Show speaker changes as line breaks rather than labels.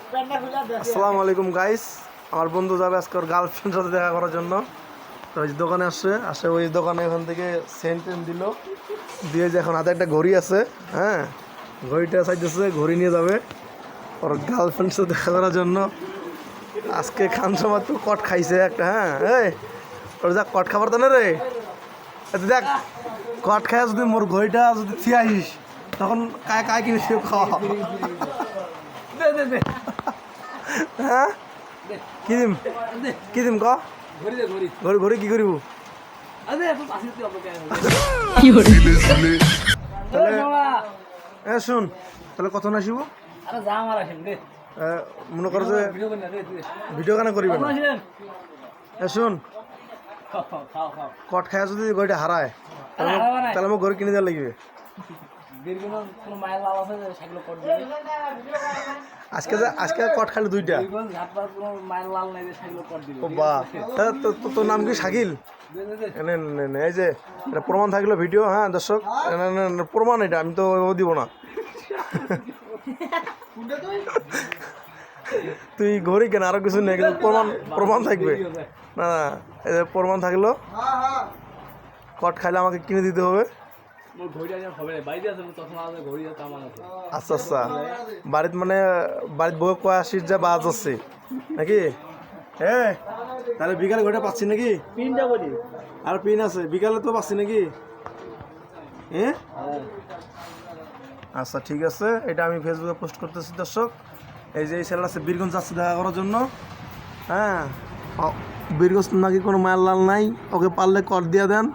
আসসালামু আলাইকুম গাইস, আমার বন্ধু যাবে আজকে ওর গার্লফ্রেন্ডের সাথে দেখা করার জন্য। তো ওই দোকানে আসে ওই দোকানে এখান থেকে সেন্ট দিল দিয়ে যে এখন হাতে একটা ঘড়ি আছে। হ্যাঁ, ঘড়িটা চাইতেছে, ঘড়ি নিয়ে যাবে ওর গার্লফ্রেন্ডের সাথে দেখা করার জন্য। আজকে খান সময় তো কট খাইছে একটা। হ্যাঁ, এই ওর যা কট খাবার তানে রে, দেখ কট খায় যদি মোর ঘড়িটা যদি থিয়ে আসিস তখন কায় কায় কিনে খাওয়া। হ্যাঁ, কি দিম কি দিম ক ঘড়ি ঘড়ি কি করিব? শুন তাহলে কত আসিব মনে করো যে ভিডিও কেন করিব না। শুন, কট খায় যদি ঘড়িটা হারায় তাহলে আমার ঘড়ি কিনে দেওয়া লাগবে। আজকে কট খালি দুইটা। তোর নাম কি শাকিল? এই যে প্রমাণ থাকলো ভিডিও। হ্যাঁ দর্শক, প্রমাণ এটা আমি তো দিব না। তুই ঘড়ি কেন, আরো কিছু নেই, কিন্তু প্রমাণ থাকবে না। না, এই যে প্রমাণ থাকলো, কট খাইলে আমাকে কিনে দিতে হবে। আচ্ছা আচ্ছা, বাড়িতে মানে বাড়িতে বউ কয় আসিস যা বাজ আছে নাকি? হ্যাঁ, তাহলে বিকালে ঘড়িটা পাচ্ছি নাকি? আর পিন আছে, বিকালে তো পাচ্ছি নাকি? হ্যাঁ আচ্ছা ঠিক আছে, এটা আমি ফেসবুকে পোস্ট করতেছি দর্শক। এই যে এই ছেলেটা আছে বীরগঞ্জ যাচ্ছে দেখা করার জন্য। হ্যাঁ, বীরগঞ্জ নাকি কোনো মায়ার লাল নাই, ওকে পারলে কর দিয়ে দেন।